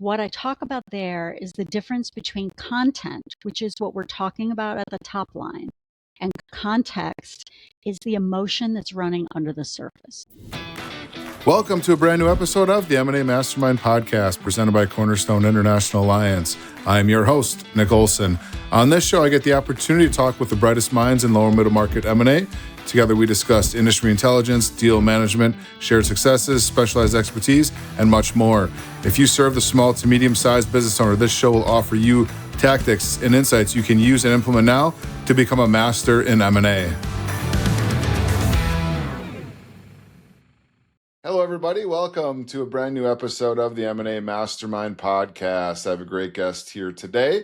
What I talk about there is the difference between content, which is what we're talking about at the top line, and context is the emotion that's running under the surface. Welcome to a brand new episode of the M&A Mastermind Podcast presented by Cornerstone International Alliance. I'm your host, Nick Olsen. On this show, I get the opportunity to talk with the brightest minds in lower middle market M&A. Together, we discuss industry intelligence, deal management, shared successes, specialized expertise, and much more. If you serve the small to medium-sized business owner, this show will offer you tactics and insights you can use and implement now to become a master in M&A. Hello, everybody. Welcome to a brand new episode of the M&A Mastermind Podcast. I have a great guest here today.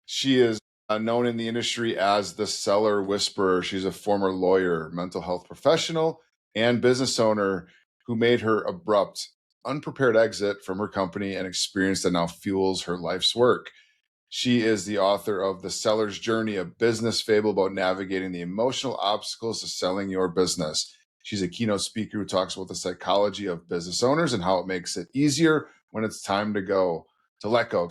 She is known in the industry as the seller whisperer. She's a former lawyer, mental health professional, and business owner who made her abrupt, unprepared exit from her company and experience that now fuels her life's work. She is the author of The Seller's Journey, a business fable about navigating the emotional obstacles to selling your business. She's a keynote speaker who talks about the psychology of business owners and how it makes it easier when it's time to let go.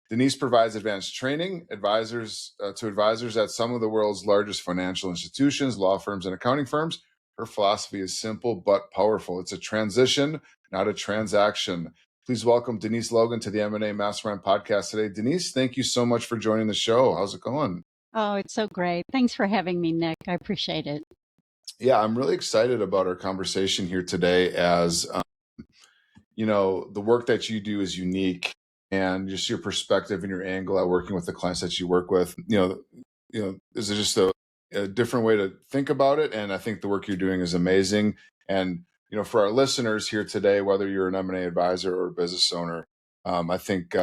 Denise provides advanced training to advisors at some of the world's largest financial institutions, law firms, and accounting firms. Her philosophy is simple but powerful. It's a transition, not a transaction. Please welcome Denise Logan to the M&A Mastermind Podcast today. Denise, thank you so much for joining the show. How's it going? Oh, it's so great. Thanks for having me, Nick. I appreciate it. Yeah, I'm really excited about our conversation here today as, the work that you do is unique and just your perspective and your angle at working with the clients that you work with, is just a different way to think about it. And I think the work you're doing is amazing. And, for our listeners here today, whether you're an M&A advisor or a business owner, I think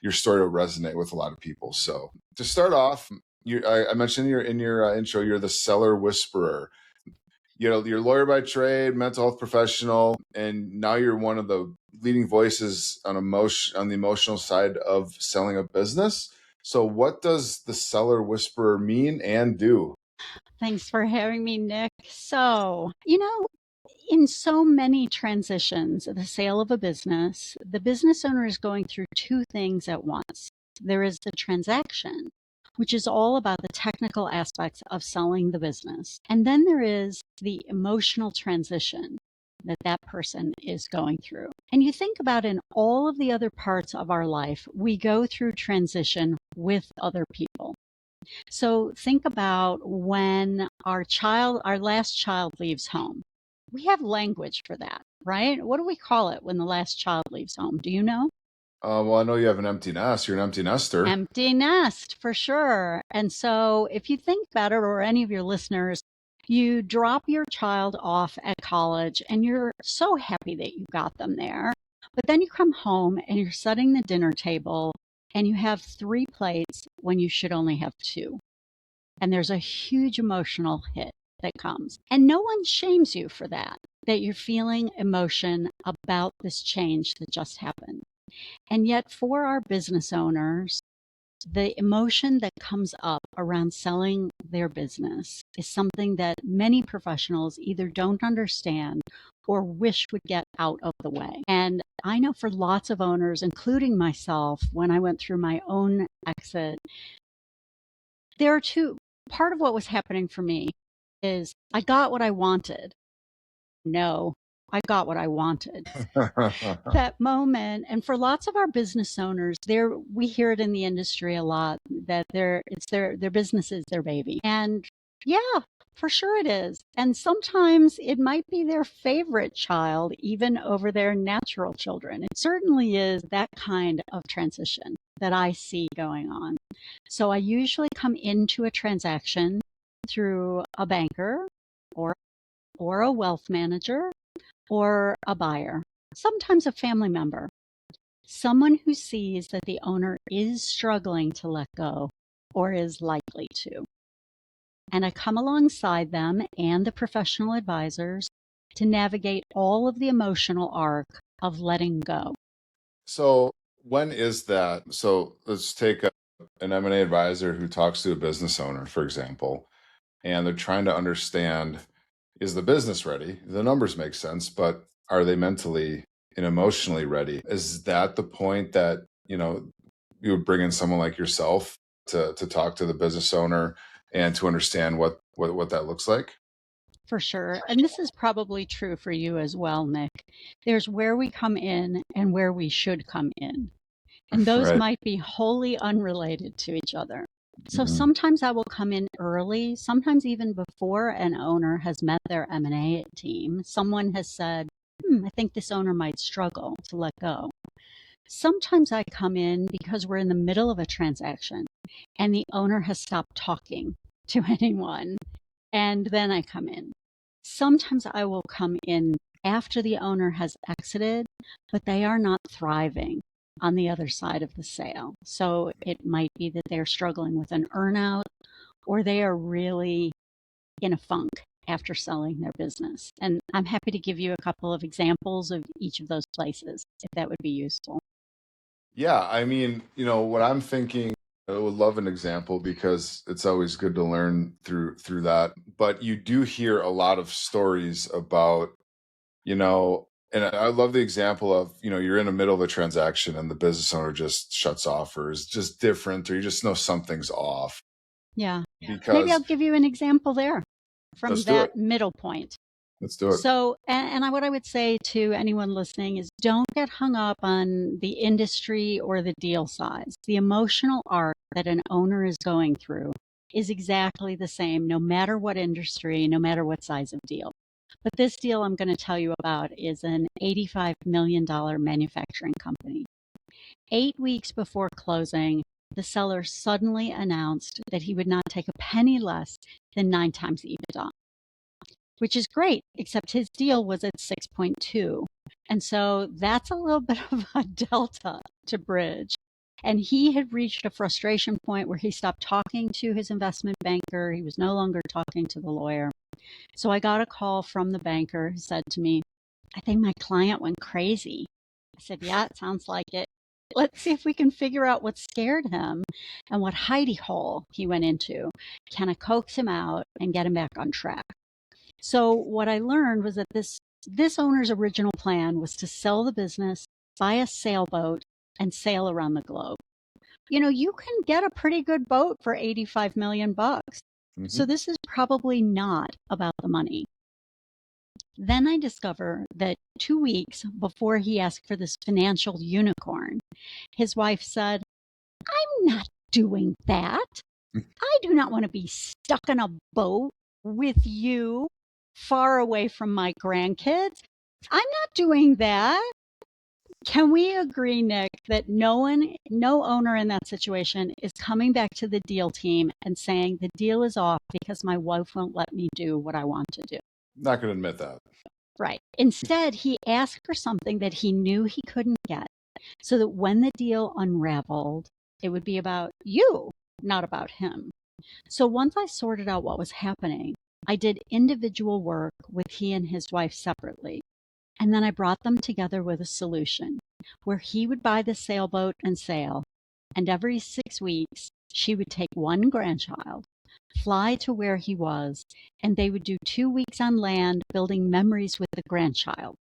your story will resonate with a lot of people. So to start off, I mentioned in your intro, you're the seller whisperer. You're a lawyer by trade, mental health professional, and now you're one of the leading voices on the emotional side of selling a business. So what does the seller whisperer mean and do? Thanks for having me, Nick. So, in so many transitions, the sale of a business, the business owner is going through two things at once. There is the transaction, which is all about the technical aspects of selling the business. And then there is the emotional transition that person is going through. And you think about in all of the other parts of our life, we go through transition with other people. So think about when our last child leaves home. We have language for that, right? What do we call it when the last child leaves home? Do you know? Well, I know you have an empty nest. You're an empty nester. Empty nest, for sure. And so if you think about it, or any of your listeners, you drop your child off at college and you're so happy that you got them there. But then you come home and you're setting the dinner table and you have 3 plates when you should only have 2. And there's a huge emotional hit that comes. And no one shames you for that you're feeling emotion about this change that just happened. And yet for our business owners, the emotion that comes up around selling their business is something that many professionals either don't understand or wish would get out of the way. And I know for lots of owners, including myself, when I went through my own exit, there are two. Part of what was happening for me is I got what I wanted. No, I got what I wanted. That moment, and for lots of our business owners, we hear it in the industry a lot that their business is their baby. And yeah, for sure it is. And sometimes it might be their favorite child, even over their natural children. It certainly is that kind of transition that I see going on. So I usually come into a transaction through a banker or a wealth manager or a buyer, sometimes a family member, someone who sees that the owner is struggling to let go or is likely to. And I come alongside them and the professional advisors to navigate all of the emotional arc of letting go. So when is that? So let's take an M&A advisor who talks to a business owner, for example, and they're trying to understand, is the business ready? The numbers make sense, but are they mentally and emotionally ready. Is that the point that, you would bring in someone like yourself to talk to the business owner and to understand what that looks like? For sure. And this is probably true for you as well, Nick. There's where we come in and where we should come in. And those Right. might be wholly unrelated to each other. So Mhm. sometimes I will come in early, sometimes even before an owner has met their M&A team. Someone has said, I think this owner might struggle to let go. Sometimes I come in because we're in the middle of a transaction and the owner has stopped talking to anyone. And then I come in. Sometimes I will come in after the owner has exited, but they are not thriving on the other side of the sale. So it might be that they're struggling with an earnout or they are really in a funk after selling their business. And I'm happy to give you a couple of examples of each of those places if that would be useful. Yeah, I mean, what I'm thinking, I would love an example because it's always good to learn through that. But you do hear a lot of stories about, and I love the example of, you're in the middle of a transaction and the business owner just shuts off or is just different, or you just know something's off. Yeah. Maybe I'll Because give you an example there from let's do it. that middle point. Let's do it. So, what I would say to anyone listening is don't get hung up on the industry or the deal size. The emotional arc that an owner is going through is exactly the same, no matter what industry, no matter what size of deal. But this deal I'm going to tell you about is an $85 million manufacturing company. 8 weeks before closing, the seller suddenly announced that he would not take a penny less than 9 times EBITDA, which is great, except his deal was at 6.2. And so that's a little bit of a delta to bridge. And he had reached a frustration point where he stopped talking to his investment banker. He was no longer talking to the lawyer. So I got a call from the banker who said to me, I think my client went crazy. I said, yeah, it sounds like it. Let's see if we can figure out what scared him and what hidey hole he went into. Can I coax him out and get him back on track? So what I learned was that this owner's original plan was to sell the business, buy a sailboat, and sail around the globe. You can get a pretty good boat for 85 million bucks. So Mhm. this is probably not about the money. Then I discover that 2 weeks before he asked for this financial unicorn, his wife said, I'm not doing that. I do not want to be stuck in a boat with you far away from my grandkids. I'm not doing that. Can we agree, Nick, that no owner in that situation is coming back to the deal team and saying the deal is off because my wife won't let me do what I want to do? Not going to admit that. Right. Instead, he asked for something that he knew he couldn't get so that when the deal unraveled, it would be about you, not about him. So once I sorted out what was happening, I did individual work with he and his wife separately. And then I brought them together with a solution where he would buy the sailboat and sail. And every 6 weeks, she would take one grandchild, fly to where he was, and they would do 2 weeks on land building memories with the grandchild.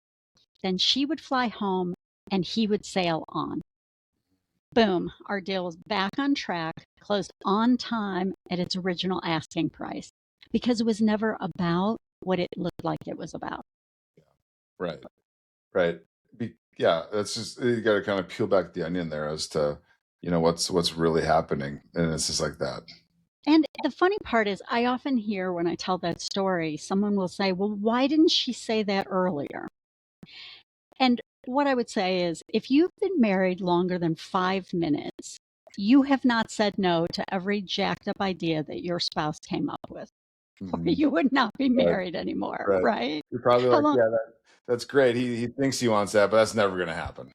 Then she would fly home and he would sail on. Boom, our deal was back on track, closed on time at its original asking price because it was never about what it looked like it was about. Right. Right. Yeah, that's just, you got to kind of peel back the onion there as to, what's really happening, and it's just like that. And the funny part is, I often hear when I tell that story, someone will say, well, why didn't she say that earlier? And what I would say is, if you've been married longer than 5 minutes, you have not said no to every jacked up idea that your spouse came up with, or Mhm. you would not be Right. married anymore, Right. right? You're probably How like, long? yeah, that's great. He thinks he wants that, but that's never going to happen.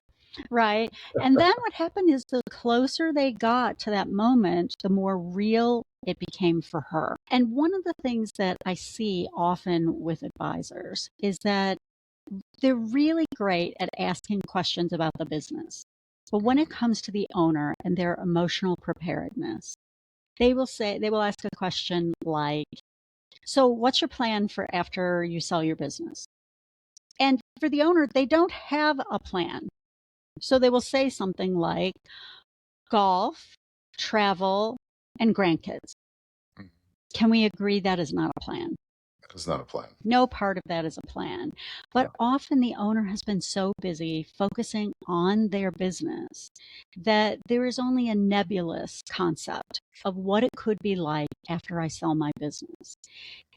Right. And then what happened is the closer they got to that moment, the more real it became for her. And one of the things that I see often with advisors is that they're really great at asking questions about the business. But when it comes to the owner and their emotional preparedness, they will ask a question like, so what's your plan for after you sell your business? And for the owner, they don't have a plan. So they will say something like golf, travel, and grandkids. Mhm. Can we agree that is not a plan? It's not a plan. No part of that is a plan. But Yeah. often the owner has been so busy focusing on their business that there is only a nebulous concept of what it could be like after I sell my business.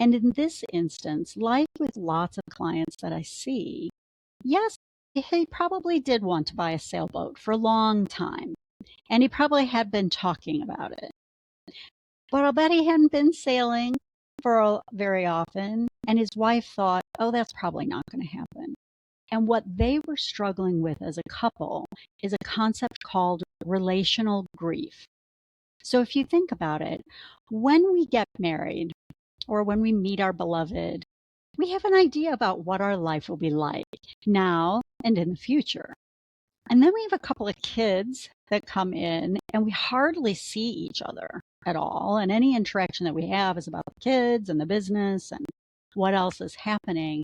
And in this instance, like with lots of clients that I see, yes, he probably did want to buy a sailboat for a long time, and he probably had been talking about it. But I'll bet he hadn't been sailing for very often, and his wife thought, oh, that's probably not going to happen. And what they were struggling with as a couple is a concept called relational grief. So if you think about it, when we get married or when we meet our beloved, we have an idea about what our life will be like now and in the future. And then we have a couple of kids that come in and we hardly see each other at all. And any interaction that we have is about the kids and the business and what else is happening.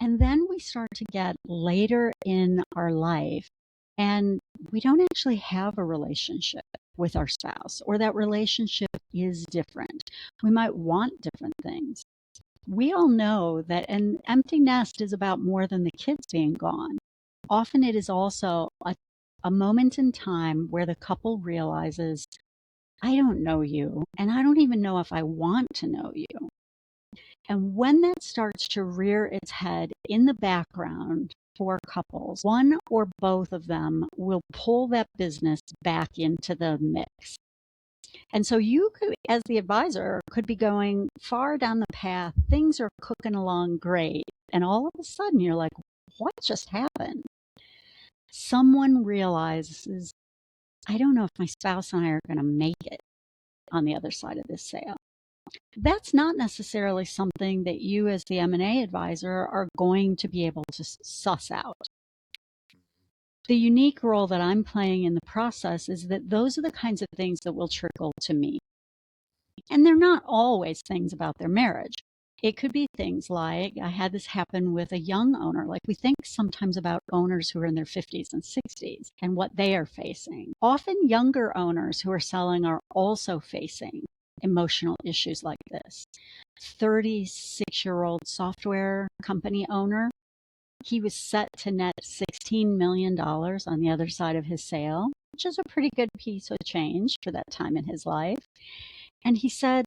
And then we start to get later in our life and we don't actually have a relationship with our spouse, or that relationship is different. We might want different things. We all know that an empty nest is about more than the kids being gone. Often it is also a moment in time where the couple realizes, I don't know you, and I don't even know if I want to know you. And when that starts to rear its head in the background for couples, one or both of them will pull that business back into the mix. And so you could, as the advisor, could be going far down the path. Things are cooking along great. And all of a sudden you're like, what just happened? Someone realizes, I don't know if my spouse and I are going to make it on the other side of this sale. That's not necessarily something that you as the M&A advisor are going to be able to suss out. The unique role that I'm playing in the process is that those are the kinds of things that will trickle to me. And they're not always things about their marriage. It could be things like, I had this happen with a young owner. Like, we think sometimes about owners who are in their 50s and 60s and what they are facing. Often younger owners who are selling are also facing emotional issues like this. 36-year-old software company owner, he was set to net $16 million on the other side of his sale, which is a pretty good piece of change for that time in his life. And he said,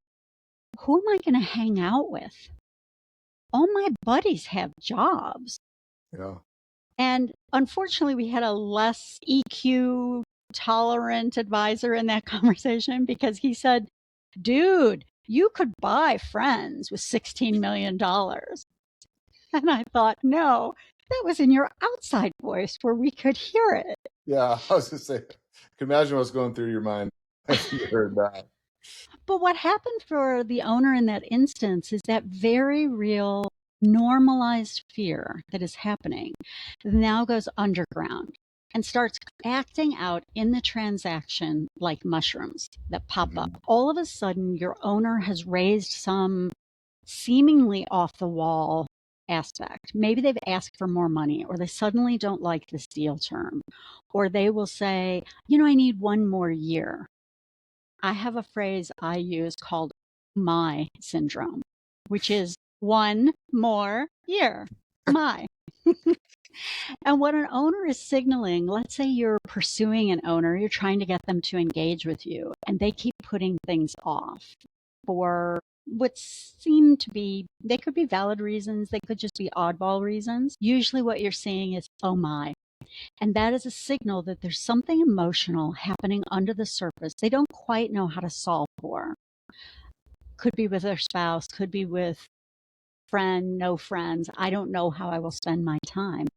who am I going to hang out with? All my buddies have jobs. Yeah. And unfortunately, we had a less EQ tolerant advisor in that conversation, because he said, dude, you could buy friends with $16 million. And I thought, no, that was in your outside voice where we could hear it. Yeah. I was going to say, I can imagine what's going through your mind as you heard that. But what happened for the owner in that instance is that very real normalized fear that is happening now goes underground and starts acting out in the transaction like mushrooms that pop up. All of a sudden, your owner has raised some seemingly off the wall aspect. Maybe they've asked for more money, or they suddenly don't like this deal term, or they will say, I need one more year. I have a phrase I use called my syndrome, which is one more year. My. And what an owner is signaling, let's say you're pursuing an owner, you're trying to get them to engage with you, and they keep putting things off for what seem to be, they could be valid reasons, they could just be oddball reasons. Usually what you're seeing is, oh my. And that is a signal that there's something emotional happening under the surface they don't quite know how to solve for. Could be with their spouse, could be with friend, no friends. I don't know how I will spend my time.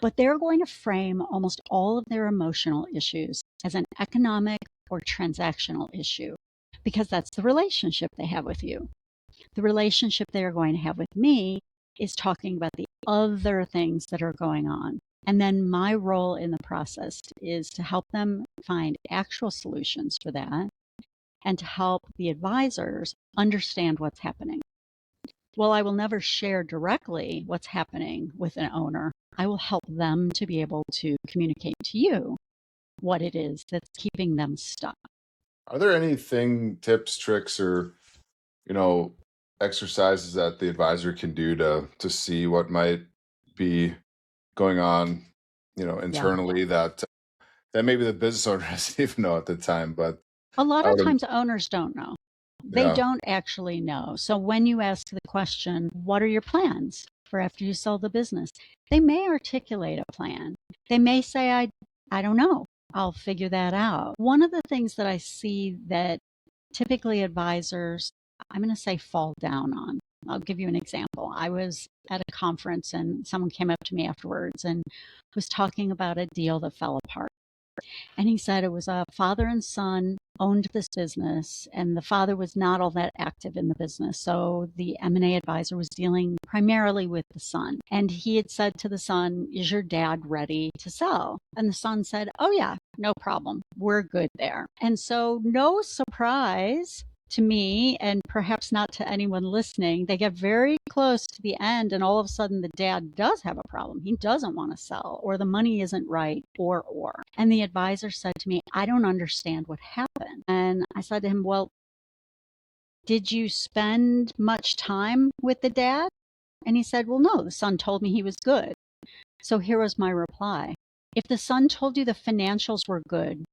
But they're going to frame almost all of their emotional issues as an economic or transactional issue, because that's the relationship they have with you. The relationship they're going to have with me is talking about the other things that are going on. And then my role in the process is to help them find actual solutions for that and to help the advisors understand what's happening. Well, I will never share directly what's happening with an owner. I will help them to be able to communicate to you what it is that's keeping them stuck. Are there anything, tips, tricks, or, you know, exercises that the advisor can do to see what might be going on, Yeah. internally that maybe the business owner doesn't even know at the time? But A lot I of would, times owners don't know. They yeah. don't actually know. So when you ask the question, what are your plans for after you sell the business? They may articulate a plan. They may say, I don't know. I'll figure that out. One of the things that I see that typically advisors, I'm going to say, fall down on. I'll give you an example. I was at a conference and someone came up to me afterwards and was talking about a deal that fell apart. And he said it was a father and son owned this business, and the father was not all that active in the business. So the M&A advisor was dealing primarily with the son. And he had said to the son, is your dad ready to sell? And the son said, oh, yeah, no problem. We're good there. And so, no surprise to me, and perhaps not to anyone listening, they get very close to the end, and all of a sudden the dad does have a problem. He doesn't want to sell, or the money isn't right, or. And the advisor said to me, I don't understand what happened. And I said to him, well, did you spend much time with the dad? And he said, well, no, the son told me he was good. So here was my reply. If the son told you the financials were good,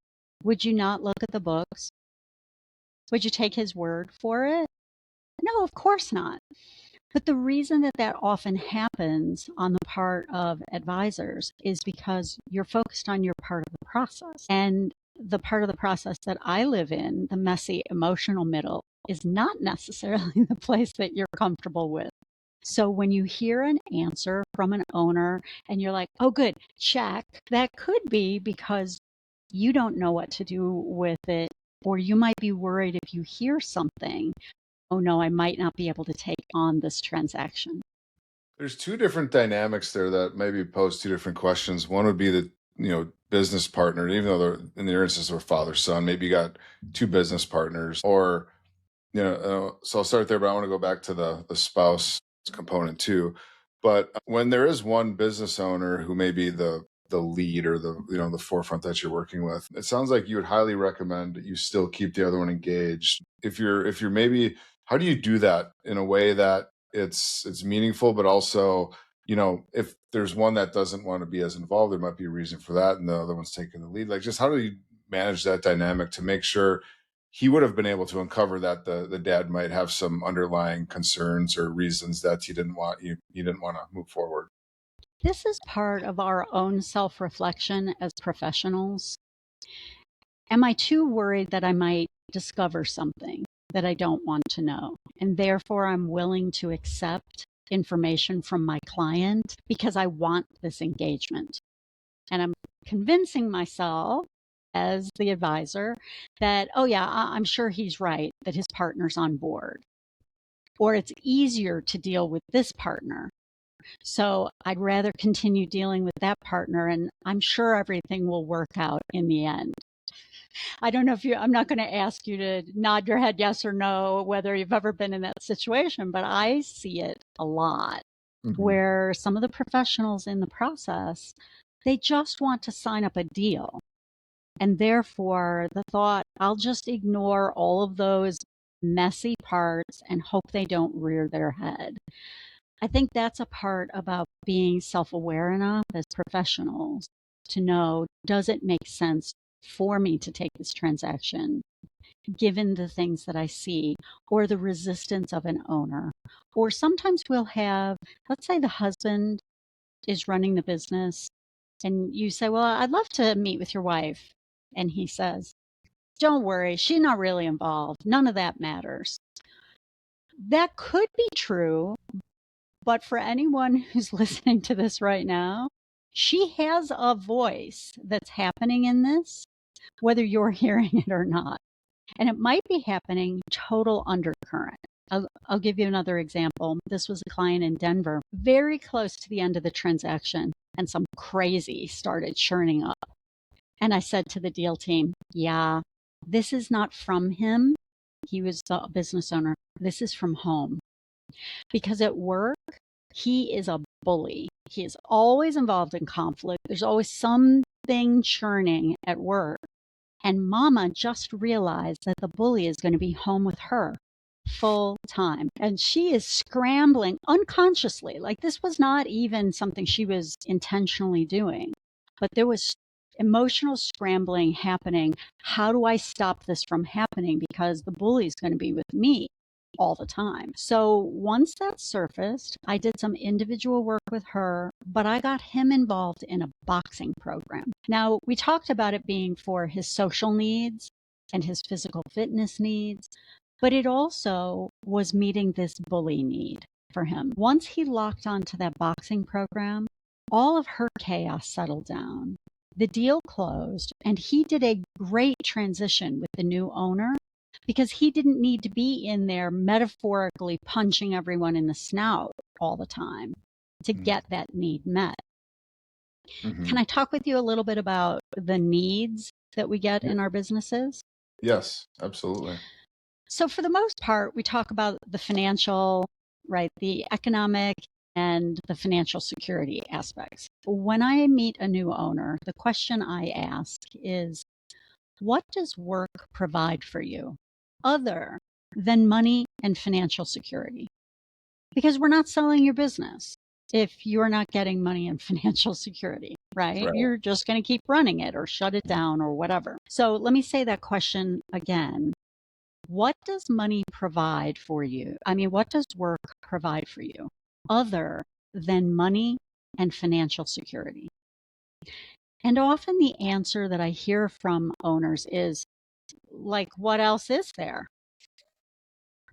would you not look at the books? Would you take his word for it? No, of course not. But the reason that that often happens on the part of advisors is because you're focused on your part of the process. And the part of the process that I live in, the messy emotional middle, is not necessarily the place that you're comfortable with. So when you hear an answer from an owner and you're like, oh, good, check, that could be because you don't know what to do with it, or you might be worried if you hear something, oh no, I might not be able to take on this transaction. There's two different dynamics there that maybe pose two different questions. One would be the, business partner, even though they're in their instance of father son, maybe you got two business partners, or so I'll start there, but I want to go back to the spouse component too. But when there is one business owner who may be the lead or the forefront that you're working with, it sounds like you would highly recommend that you still keep the other one engaged. If you're maybe, how do you do that in a way that it's meaningful, but also, if there's one that doesn't want to be as involved, there might be a reason for that, and the other one's taking the lead. Like, just how do you manage that dynamic to make sure he would have been able to uncover that the dad might have some underlying concerns or reasons that he didn't want to move forward? This is part of our own self-reflection as professionals. Am I too worried that I might discover something that I don't want to know? And therefore, I'm willing to accept information from my client because I want this engagement. And I'm convincing myself as the advisor that, oh, yeah, I'm sure he's right, that his partner's on board. Or it's easier to deal with this partner. So I'd rather continue dealing with that partner, and I'm sure everything will work out in the end. I don't know if I'm not going to ask you to nod your head yes or no, whether you've ever been in that situation, but I see it a lot where some of the professionals in the process, they just want to sign up a deal. And therefore, the thought, I'll just ignore all of those messy parts and hope they don't rear their head. I think that's a part about being self-aware enough as professionals to know, does it make sense for me to take this transaction, given the things that I see, or the resistance of an owner? Or sometimes we'll have, let's say the husband is running the business, and you say, well, I'd love to meet with your wife. And he says, don't worry, she's not really involved. None of that matters. That could be true, but for anyone who's listening to this right now, she has a voice that's happening in this, whether you're hearing it or not. And it might be happening total undercurrent. I'll give you another example. This was a client in Denver, very close to the end of the transaction, and some crazy started churning up. And I said to the deal team, yeah, this is not from him. He was a business owner. This is from home. Because at work, he is a bully. He is always involved in conflict. There's always something churning at work. And Mama just realized that the bully is going to be home with her full time. And she is scrambling unconsciously. Like, this was not even something she was intentionally doing, but there was emotional scrambling happening. How do I stop this from happening? Because the bully is going to be with me all the time. So once that surfaced, I did some individual work with her, but I got him involved in a boxing program. Now, we talked about it being for his social needs and his physical fitness needs, but it also was meeting this bully need for him. Once he locked onto that boxing program, all of her chaos settled down. The deal closed, and he did a great transition with the new owner because he didn't need to be in there metaphorically punching everyone in the snout all the time to get that need met. Mm-hmm. Can I talk with you a little bit about the needs that we get in our businesses? Yes, absolutely. So for the most part, we talk about the financial, right, the economic and the financial security aspects. When I meet a new owner, the question I ask is, what does work provide for you other than money and financial security? Because we're not selling your business if you're not getting money and financial security, right? You're just going to keep running it or shut it down or whatever. So let me say that question again. What does money provide for you? I mean, what does work provide for you other than money and financial security? And often the answer that I hear from owners is, like, what else is there?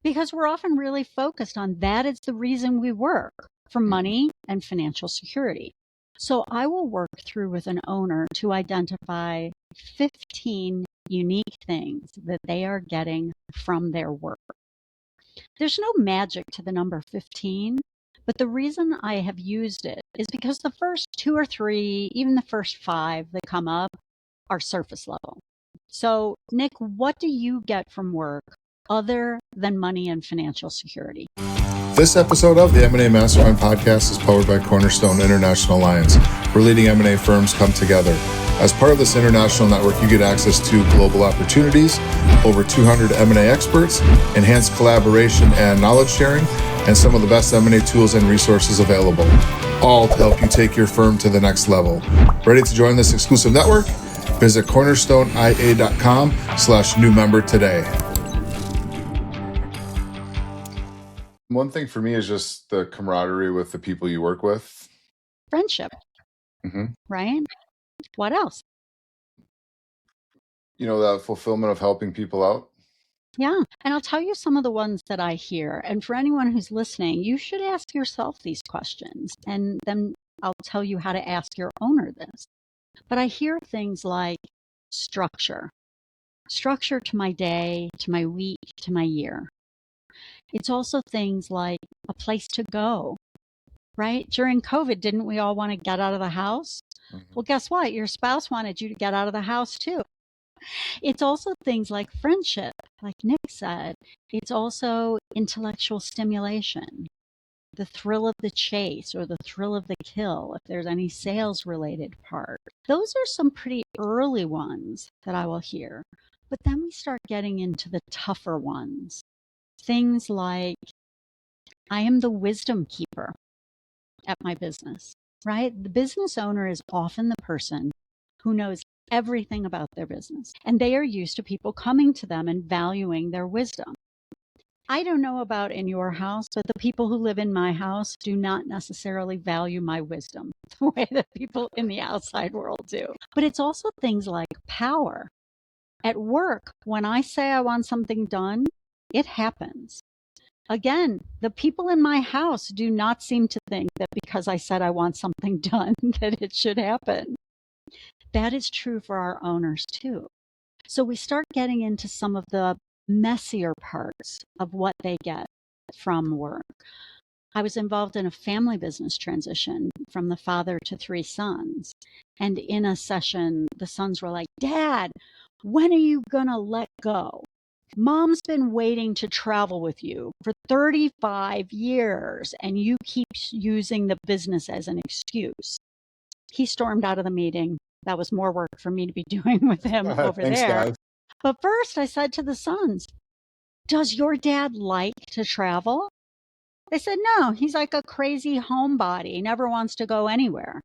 Because we're often really focused on that is the reason we work, for money and financial security. So I will work through with an owner to identify 15 unique things that they are getting from their work. There's no magic to the number 15, but the reason I have used it is because the first 2 or 3, even the first 5 that come up are surface level. So, Nick, what do you get from work other than money and financial security? This episode of the M&A Mastermind Podcast is powered by Cornerstone International Alliance, where leading M&A firms come together. As part of this international network, you get access to global opportunities, over 200 M&A experts, enhanced collaboration and knowledge sharing, and some of the best M&A tools and resources available, all to help you take your firm to the next level. Ready to join this exclusive network? Visit cornerstoneia.com/new member today. One thing for me is just the camaraderie with the people you work with. Friendship, right? What else? You know, the fulfillment of helping people out. Yeah. And I'll tell you some of the ones that I hear. And for anyone who's listening, you should ask yourself these questions. And then I'll tell you how to ask your owner this. But I hear things like structure to my day, to my week, to my year. It's also things like a place to go, right? During COVID, didn't we all want to get out of the house? Well, guess what? Your spouse wanted you to get out of the house too. It's also things like friendship, like Nick said. It's also intellectual stimulation, the thrill of the chase or the thrill of the kill, if there's any sales related part. Those are some pretty early ones that I will hear. But then we start getting into the tougher ones. Things like, I am the wisdom keeper at my business, right? The business owner is often the person who knows everything about their business, and they are used to people coming to them and valuing their wisdom. I don't know about in your house, but the people who live in my house do not necessarily value my wisdom the way that people in the outside world do. But it's also things like power. At work, when I say I want something done, it happens. Again, the people in my house do not seem to think that because I said I want something done, that it should happen. That is true for our owners too. So we start getting into some of the messier parts of what they get from work. I was involved in a family business transition from the father to 3 sons. And in a session, the sons were like, Dad, when are you going to let go? Mom's been waiting to travel with you for 35 years, and you keep using the business as an excuse. He stormed out of the meeting. That was more work for me to be doing with him over Thanks, there. guys. But first, I said to the sons, does your dad like to travel? They said, no, he's like a crazy homebody. He never wants to go anywhere.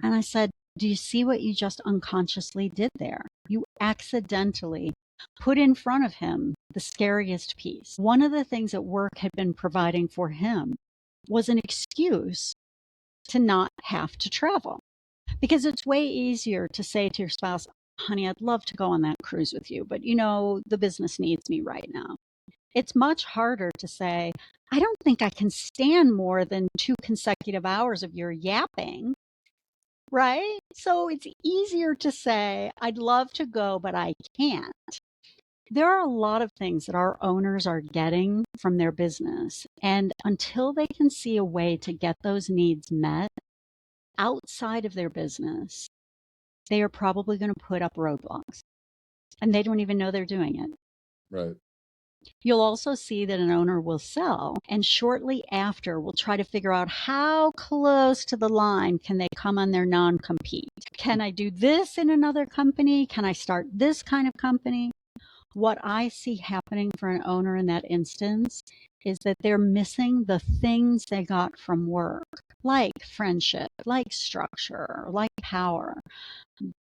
And I said, do you see what you just unconsciously did there? You accidentally put in front of him the scariest piece. One of the things that work had been providing for him was an excuse to not have to travel. Because it's way easier to say to your spouse, honey, I'd love to go on that cruise with you, but the business needs me right now. It's much harder to say, I don't think I can stand more than 2 consecutive hours of your yapping, right? So it's easier to say, I'd love to go, but I can't. There are a lot of things that our owners are getting from their business. And until they can see a way to get those needs met outside of their business, they are probably going to put up roadblocks. And they don't even know they're doing it. Right. You'll also see that an owner will sell and shortly after will try to figure out how close to the line can they come on their non-compete. Can I do this in another company? Can I start this kind of company? What I see happening for an owner in that instance is that they're missing the things they got from work, like friendship, like structure, like power,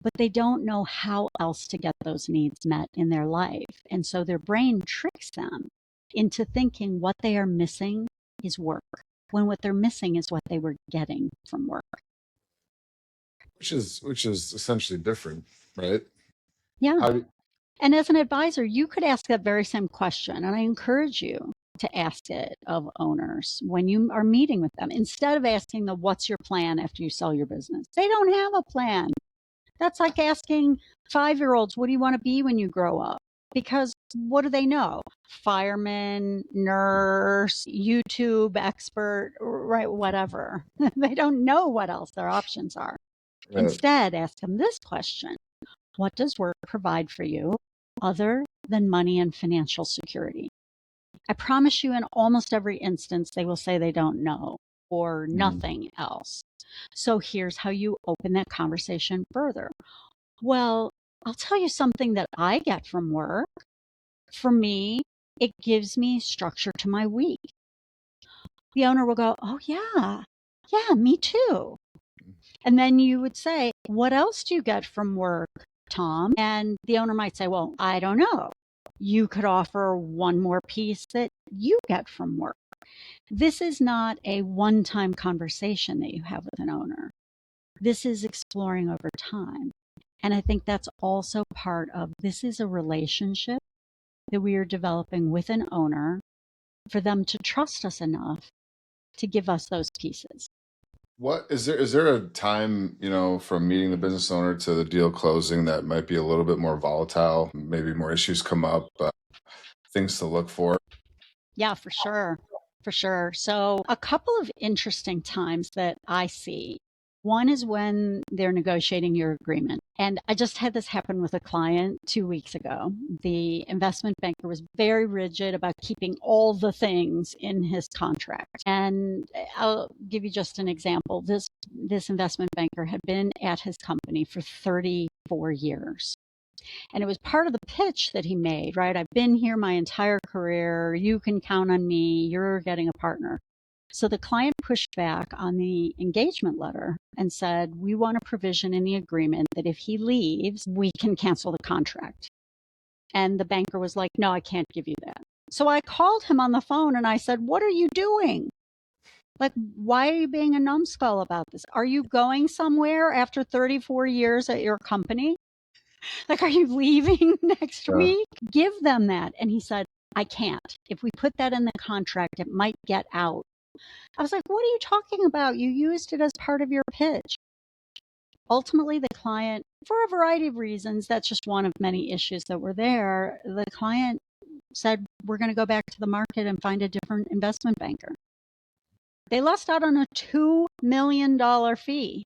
but they don't know how else to get those needs met in their life. And so their brain tricks them into thinking what they are missing is work, when what they're missing is what they were getting from work. Which is essentially different, right? Yeah. And as an advisor, you could ask that very same question. And I encourage you to ask it of owners when you are meeting with them, instead of asking them, what's your plan after you sell your business? They don't have a plan. That's like asking 5-year-olds, what do you want to be when you grow up? Because what do they know? Fireman, nurse, YouTube expert, right? Whatever. They don't know what else their options are. Right. Instead, ask them this question. What does work provide for you other than money and financial security? I promise you in almost every instance, they will say they don't know or nothing else. So here's how you open that conversation further. Well, I'll tell you something that I get from work. For me, it gives me structure to my week. The owner will go, oh, yeah, me too. And then you would say, what else do you get from work, Tom? And the owner might say, well, I don't know. You could offer one more piece that you get from work. This is not a one-time conversation that you have with an owner. This is exploring over time. And I think that's also part of this is a relationship that we are developing with an owner for them to trust us enough to give us those pieces. What is there a time, from meeting the business owner to the deal closing that might be a little bit more volatile, maybe more issues come up, things to look for? Yeah, for sure. For sure. So a couple of interesting times that I see. One is when they're negotiating your agreement. And I just had this happen with a client 2 weeks ago. The investment banker was very rigid about keeping all the things in his contract. And I'll give you just an example. This investment banker had been at his company for 34 years. And it was part of the pitch that he made, right? I've been here my entire career. You can count on me. You're getting a partner. So the client pushed back on the engagement letter and said, we want a provision in the agreement that if he leaves, we can cancel the contract. And the banker was like, no, I can't give you that. So I called him on the phone and I said, what are you doing? Like, why are you being a numbskull about this? Are you going somewhere after 34 years at your company? Like, are you leaving next week? Give them that. And he said, I can't. If we put that in the contract, it might get out. I was like, what are you talking about? You used it as part of your pitch. Ultimately, the client, for a variety of reasons, that's just one of many issues that were there. The client said, we're going to go back to the market and find a different investment banker. They lost out on a $2 million fee.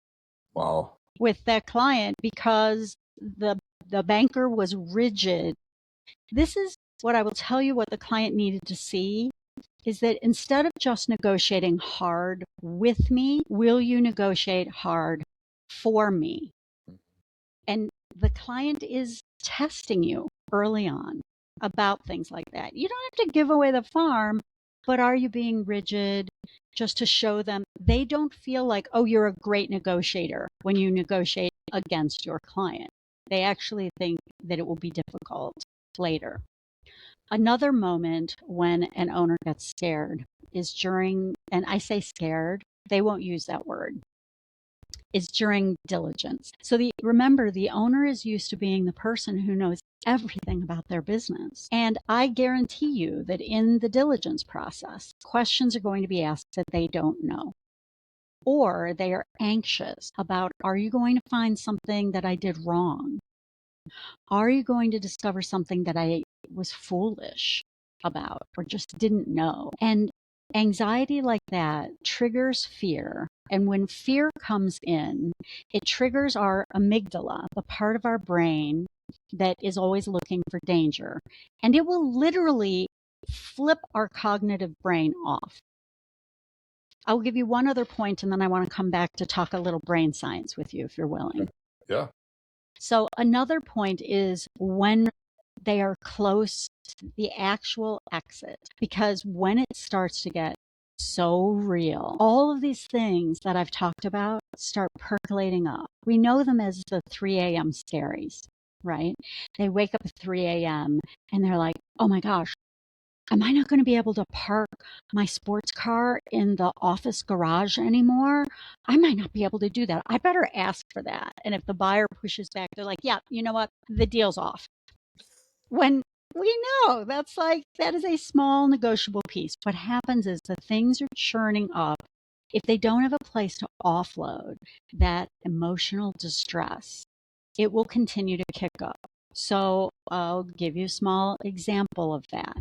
Wow. With that client because the banker was rigid. This is what I will tell you what the client needed to see is that instead of just negotiating hard with me, will you negotiate hard for me? And the client is testing you early on about things like that. You don't have to give away the farm, but are you being rigid just to show them they don't feel like, oh, you're a great negotiator when you negotiate against your client? They actually think that it will be difficult later. Another moment when an owner gets scared is during, and I say scared, they won't use that word, is during diligence. So remember, the owner is used to being the person who knows everything about their business. And I guarantee you that in the diligence process, questions are going to be asked that they don't know. Or they are anxious about, are you going to find something that I did wrong? Are you going to discover something that I was foolish about or just didn't know? And anxiety like that triggers fear. And when fear comes in, it triggers our amygdala, the part of our brain that is always looking for danger. And it will literally flip our cognitive brain off. I'll give you one other point, and then I want to come back to talk a little brain science with you if you're willing. Yeah. So another point is when they are close to the actual exit, because when it starts to get so real, all of these things that I've talked about start percolating up. We know them as the 3 a.m. scaries, right? They wake up at 3 a.m. and they're like, oh my gosh, am I not going to be able to park my sports car in the office garage anymore? I might not be able to do that. I better ask for that. And if the buyer pushes back, they're like, yeah, you know what? The deal's off. When we know that is a small negotiable piece. What happens is the things are churning up. If they don't have a place to offload that emotional distress, it will continue to kick up. So I'll give you a small example of that.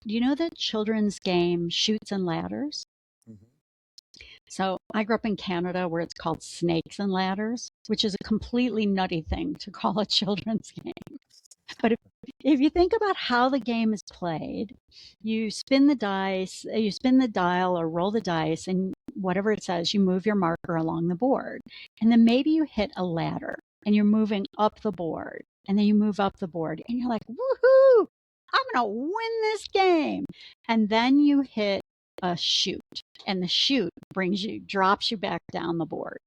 Do you know the children's game Chutes and Ladders? Mm-hmm. So I grew up in Canada where it's called Snakes and Ladders, which is a completely nutty thing to call a children's game. But if you think about how the game is played, you spin the dice, you spin the dial or roll the dice, and whatever it says, you move your marker along the board. And then maybe you hit a ladder and you're moving up the board. And then you move up the board and you're like, woohoo! I'm going to win this game. And then you hit a chute, and the chute drops you back down the board.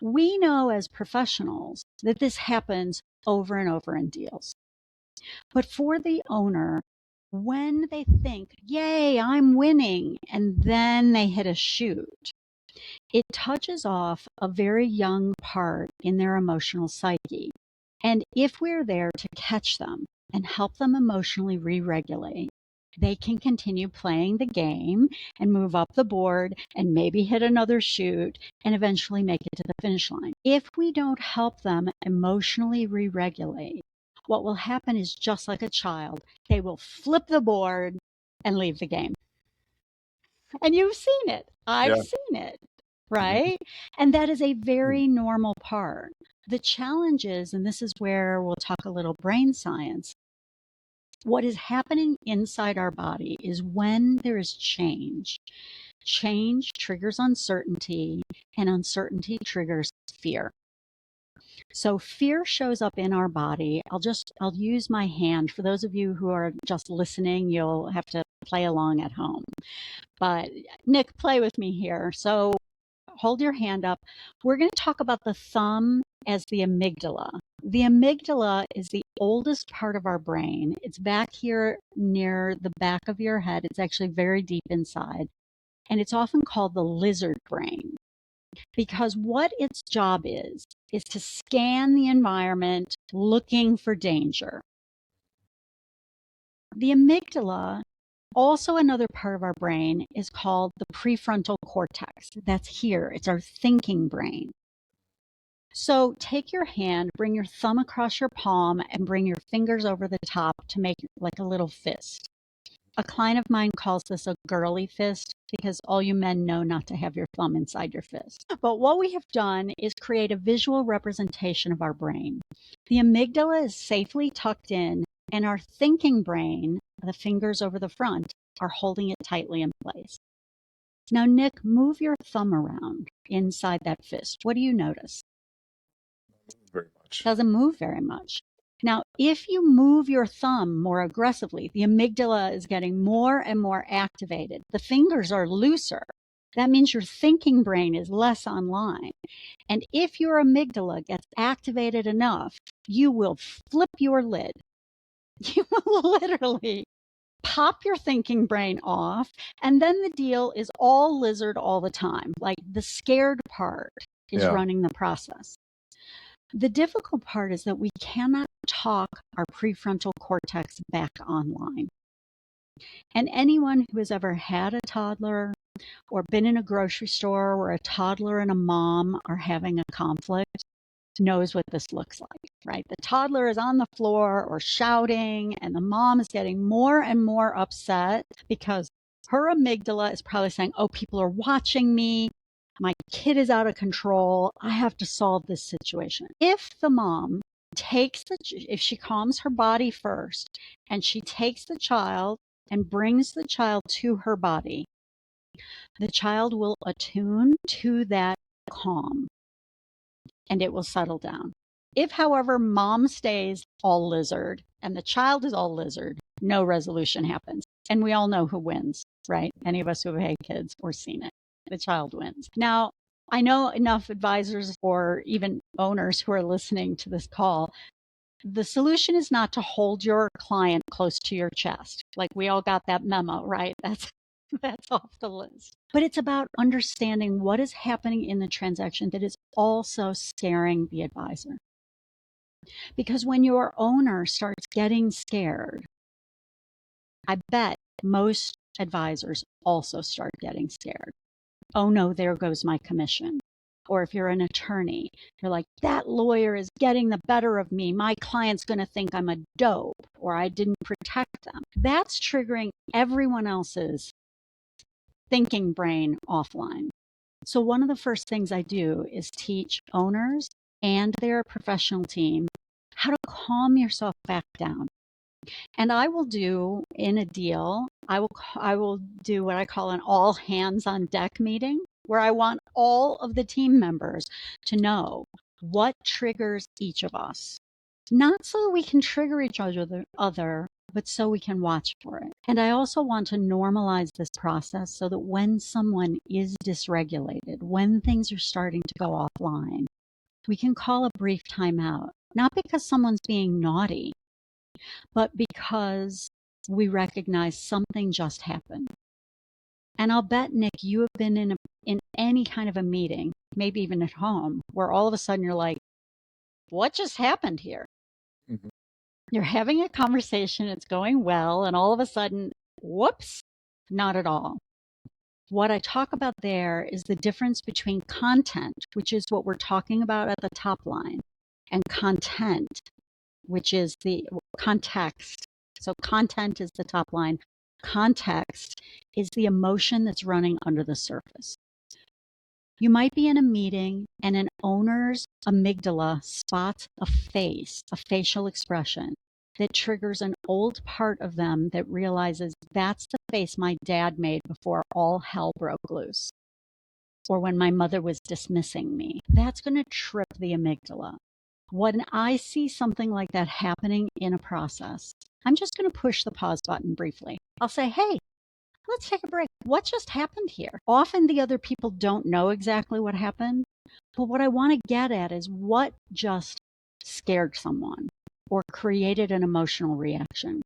We know as professionals that this happens over and over in deals. But for the owner, when they think, yay, I'm winning, and then they hit a chute, it touches off a very young part in their emotional psyche. And if we're there to catch them and help them emotionally re-regulate, they can continue playing the game and move up the board and maybe hit another chute and eventually make it to the finish line. If we don't help them emotionally re-regulate, what will happen is just like a child, they will flip the board and leave the game. And you've seen it. I've seen it, right? And that is a very normal part. The challenge is, and this is where we'll talk a little brain science, what is happening inside our body is when there is change triggers uncertainty, and uncertainty triggers fear. So fear shows up in our body. I'll use my hand. For those of you who are just listening, you'll have to play along at home. But Nick, play with me here. So hold your hand up. We're going to talk about the thumb as the amygdala. The amygdala is the oldest part of our brain. It's back here near the back of your head. It's actually very deep inside. And it's often called the lizard brain because what its job is to scan the environment looking for danger. The amygdala, also another part of our brain, is called the prefrontal cortex. That's here. It's our thinking brain. So take your hand, bring your thumb across your palm, and bring your fingers over the top to make like a little fist. A client of mine calls this a girly fist because all you men know not to have your thumb inside your fist. But what we have done is create a visual representation of our brain. The amygdala is safely tucked in And our thinking brain, the fingers over the front, are holding it tightly in place. Now, Nick, move your thumb around inside that fist. What do you notice? Very much. Doesn't move very much. Now, if you move your thumb more aggressively, the amygdala is getting more and more activated. The fingers are looser. That means your thinking brain is less online. And if your amygdala gets activated enough, you will flip your lid. You will literally pop your thinking brain off, and then the deal is all lizard all the time. Like the scared part is running the process. The difficult part is that we cannot talk our prefrontal cortex back online. And anyone who has ever had a toddler or been in a grocery store where a toddler and a mom are having a conflict knows what this looks like, right? The toddler is on the floor or shouting, and the mom is getting more and more upset because her amygdala is probably saying, oh, people are watching me. My kid is out of control. I have to solve this situation. If the mom if she calms her body first and she takes the child and brings the child to her body, the child will attune to that calm and it will settle down. If, however, mom stays all lizard and the child is all lizard, no resolution happens. And we all know who wins, right? Any of us who have had kids or seen it, the child wins. Now, I know enough advisors or even owners who are listening to this call. The solution is not to hold your client close to your chest. Like we all got that memo, right? That's off the list. But it's about understanding what is happening in the transaction that is also scaring the advisor. Because when your owner starts getting scared, I bet most advisors also start getting scared. Oh no, there goes my commission. Or if you're an attorney, you're like, that lawyer is getting the better of me. My client's going to think I'm a dope or I didn't protect them. That's triggering everyone else's thinking brain offline. So one of the first things I do is teach owners and their professional team how to calm yourself back down. And I will do in a deal, I will do what I call an all hands on deck meeting, where I want all of the team members to know what triggers each of us. Not so that we can trigger each other, but so we can watch for it. And I also want to normalize this process so that when someone is dysregulated, when things are starting to go offline, we can call a brief timeout, not because someone's being naughty, but because we recognize something just happened. And I'll bet, Nick, you have been in any kind of a meeting, maybe even at home, where all of a sudden you're like, what just happened here? Mm-hmm. You're having a conversation, it's going well, and all of a sudden, whoops, not at all. What I talk about there is the difference between content, which is what we're talking about at the top line, and content, which is the context. So content is the top line. Context is the emotion that's running under the surface. You might be in a meeting and an owner's amygdala spots a face, a facial expression that triggers an old part of them that realizes that's the face my dad made before all hell broke loose, or when my mother was dismissing me. That's going to trip the amygdala. When I see something like that happening in a process, I'm just going to push the pause button briefly. I'll say, hey, let's take a break. What just happened here? Often the other people don't know exactly what happened, but what I want to get at is what just scared someone or created an emotional reaction.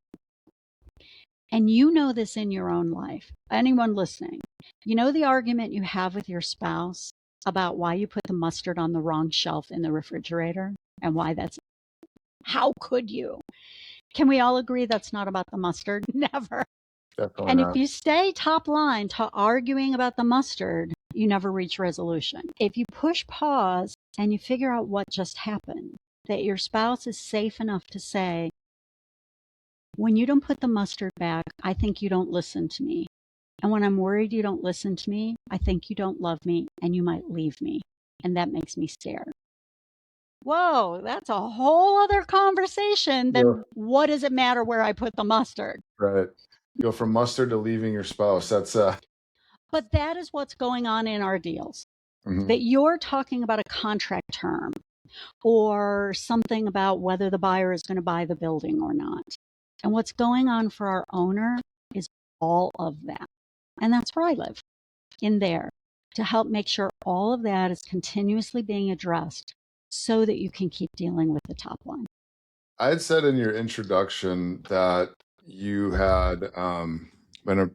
And you know this in your own life. Anyone listening, you know the argument you have with your spouse about why you put the mustard on the wrong shelf in the refrigerator and why how could you? Can we all agree that's not about the mustard? Never. Definitely and not. If you stay top line to arguing about the mustard, you never reach resolution. If you push pause and you figure out what just happened, that your spouse is safe enough to say, when you don't put the mustard back, I think you don't listen to me. And when I'm worried you don't listen to me, I think you don't love me and you might leave me. And that makes me scared. Whoa, that's a whole other conversation Yeah. than what does it matter where I put the mustard? Right. Go from mustard to leaving your spouse. That's But that is what's going on in our deals. mhm. That you're talking about a contract term or something about whether the buyer is going to buy the building or not. And what's going on for our owner is all of that. And that's where I live, in there, to help make sure all of that is continuously being addressed so that you can keep dealing with the top line. I had said in your introduction that you had been a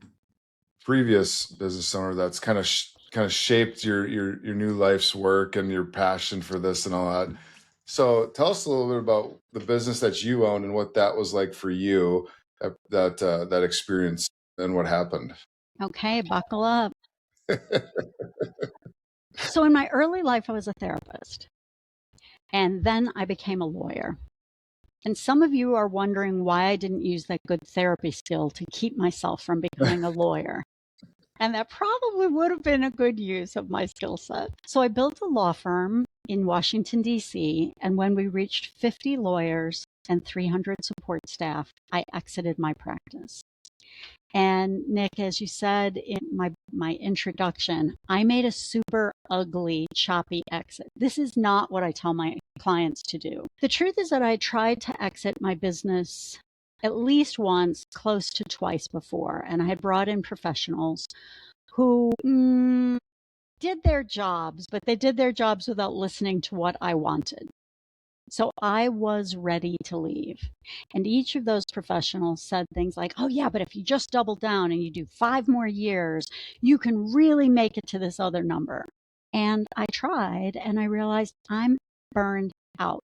previous business owner that's kind of shaped your new life's work and your passion for this and all that. So tell us a little bit about the business that you own and what that was like for you, that experience and what happened. Okay, buckle up. So in my early life, I was a therapist. And then I became a lawyer. And some of you are wondering why I didn't use that good therapy skill to keep myself from becoming a lawyer. And that probably would have been a good use of my skill set. So I built a law firm in Washington, D.C. And when we reached 50 lawyers and 300 support staff, I exited my practice. And Nick, as you said in my introduction, I made a super ugly, choppy exit. This is not what I tell my clients to do. The truth is that I tried to exit my business at least once, close to twice before. And I had brought in professionals who did their jobs, but they did their jobs without listening to what I wanted. So I was ready to leave. And each of those professionals said things like, oh, yeah, but if you just double down and you do 5 more years, you can really make it to this other number. And I tried and I realized I'm burned out.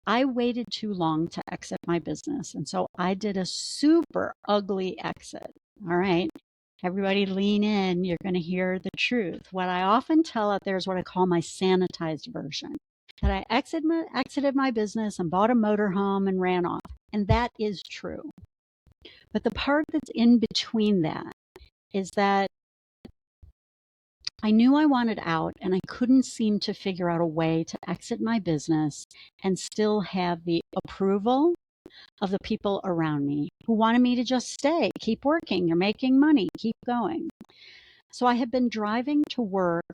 I waited too long to exit my business. And so I did a super ugly exit. All right. Everybody lean in. You're going to hear the truth. What I often tell out there is what I call my sanitized version. That I exited my business and bought a motorhome and ran off. And that is true. But the part that's in between that is that I knew I wanted out and I couldn't seem to figure out a way to exit my business and still have the approval of the people around me who wanted me to just stay, keep working, you're making money, keep going. So I had been driving to work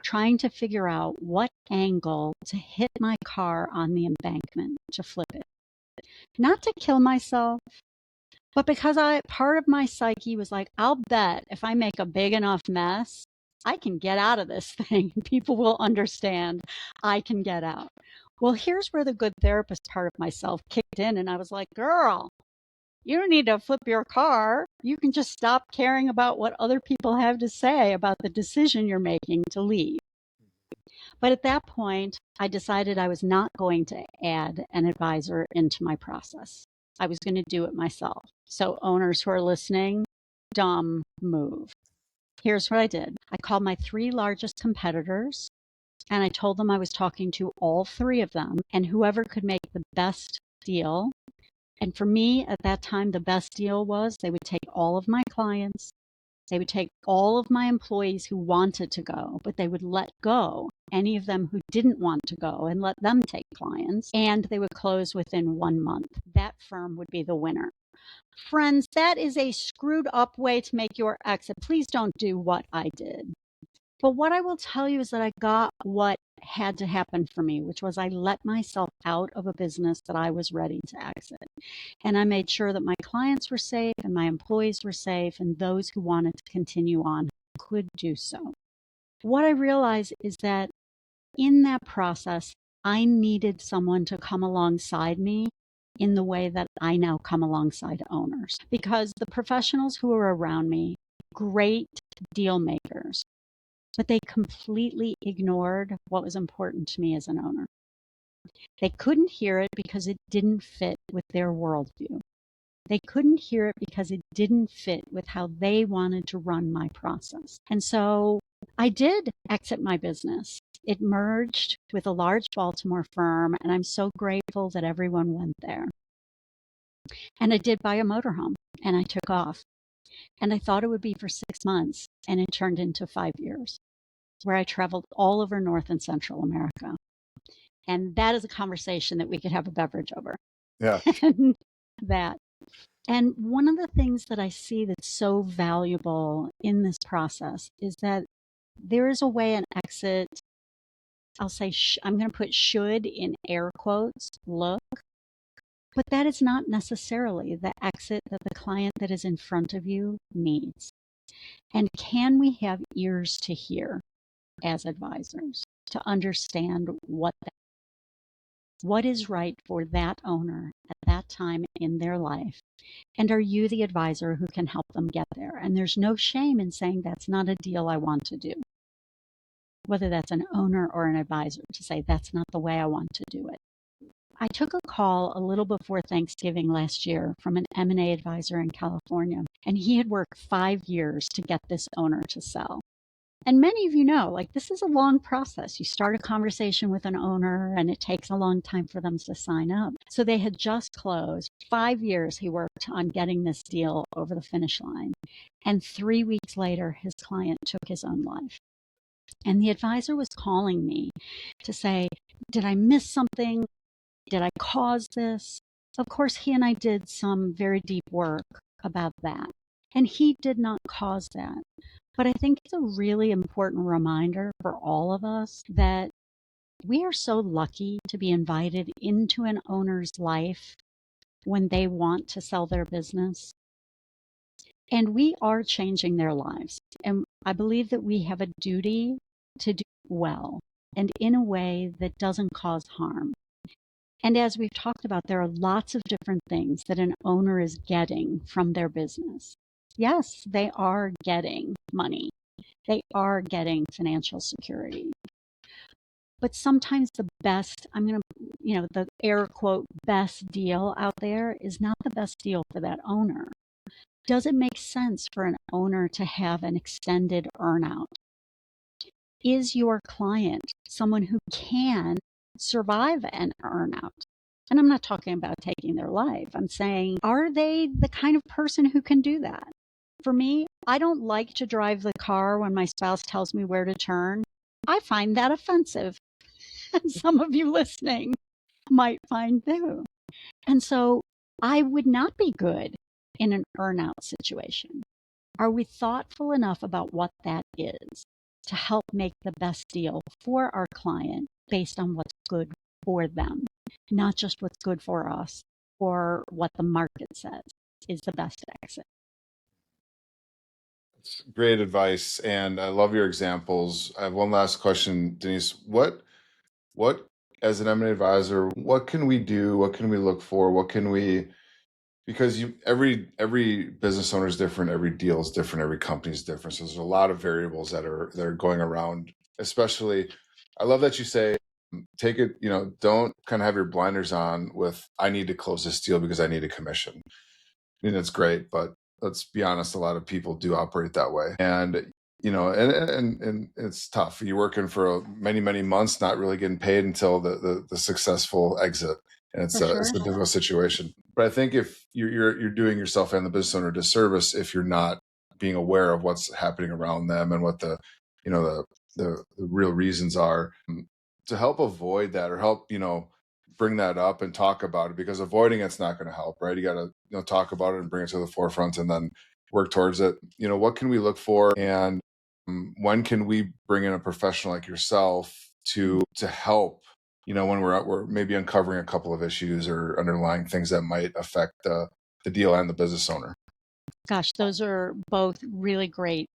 trying to figure out what angle to hit my car on the embankment to flip it. Not to kill myself, but because part of my psyche was like, I'll bet if I make a big enough mess, I can get out of this thing. People will understand I can get out. Well, here's where the good therapist part of myself kicked in. And I was like, girl, you don't need to flip your car. You can just stop caring about what other people have to say about the decision you're making to leave. But at that point, I decided I was not going to add an advisor into my process. I was going to do it myself. So owners who are listening, dumb move. Here's what I did. I called my 3 largest competitors and I told them I was talking to all 3 of them and whoever could make the best deal. And for me at that time, the best deal was they would take all of my clients. They would take all of my employees who wanted to go, but they would let go any of them who didn't want to go and let them take clients. And they would close within 1 month. That firm would be the winner. Friends, that is a screwed up way to make your exit. Please don't do what I did. But what I will tell you is that I got what had to happen for me, which was I let myself out of a business that I was ready to exit. And I made sure that my clients were safe and my employees were safe and those who wanted to continue on could do so. What I realized is that in that process, I needed someone to come alongside me in the way that I now come alongside owners. Because the professionals who were around me, great deal makers, but they completely ignored what was important to me as an owner. They couldn't hear it because it didn't fit with their worldview. They couldn't hear it because it didn't fit with how they wanted to run my process. And so I did exit my business. It merged with a large Baltimore firm, and I'm so grateful that everyone went there. And I did buy a motorhome, and I took off. And I thought it would be for 6 months, and it turned into 5 years, where I traveled all over North and Central America. And that is a conversation that we could have a beverage over. Yeah. And that. And one of the things that I see that's so valuable in this process is that there is a way an exit, I'll say, I'm going to put should in air quotes, look, but that is not necessarily the exit that the client that is in front of you needs. And can we have ears to hear as advisors to understand what is right for that owner at that time in their life? And are you the advisor who can help them get there? And there's no shame in saying that's not a deal I want to do. Whether that's an owner or an advisor, to say that's not the way I want to do it. I took a call a little before Thanksgiving last year from an M&A advisor in California, and he had worked 5 years to get this owner to sell. And many of you know, like, this is a long process. You start a conversation with an owner and it takes a long time for them to sign up. So they had just closed. 5 years he worked on getting this deal over the finish line. And 3 weeks later, his client took his own life. And the advisor was calling me to say, did I miss something? Did I cause this? Of course, he and I did some very deep work about that. And he did not cause that. But I think it's a really important reminder for all of us that we are so lucky to be invited into an owner's life when they want to sell their business. And we are changing their lives. And I believe that we have a duty to do well and in a way that doesn't cause harm. And as we've talked about, there are lots of different things that an owner is getting from their business. Yes, they are getting money. They are getting financial security. But sometimes the best, the air quote, best deal out there is not the best deal for that owner. Does it make sense for an owner to have an extended earnout? Is your client someone who can survive an earnout? And I'm not talking about taking their life. I'm saying, are they the kind of person who can do that? For me, I don't like to drive the car when my spouse tells me where to turn. I find that offensive. And some of you listening might find too. And so I would not be good in an earnout situation. Are we thoughtful enough about what that is to help make the best deal for our client based on what's good for them, not just what's good for us or what the market says is the best exit? It's great advice, and I love your examples. I have one last question, Denise. What as an M&A advisor, what can we do? What can we look for? What can we, because every business owner is different, every deal is different, every company is different. So there's a lot of variables that are going around. Especially, I love that you say, take it, don't kind of have your blinders on with, I need to close this deal because I need a commission. I mean, that's great, but let's be honest, a lot of people do operate that way. And and it's tough. You're working for many, many months, not really getting paid until the successful exit. And it's For it's a sure. difficult situation. But I think if you're doing yourself and the business owner a disservice if you're not being aware of what's happening around them and what the real reasons are, to help avoid that or help bring that up and talk about it, because avoiding it's not going to help, right? You got to talk about it and bring it to the forefront and then work towards it. What can we look for, and when can we bring in a professional like yourself to help when we're maybe uncovering a couple of issues or underlying things that might affect the deal and the business owner? Gosh, those are both really great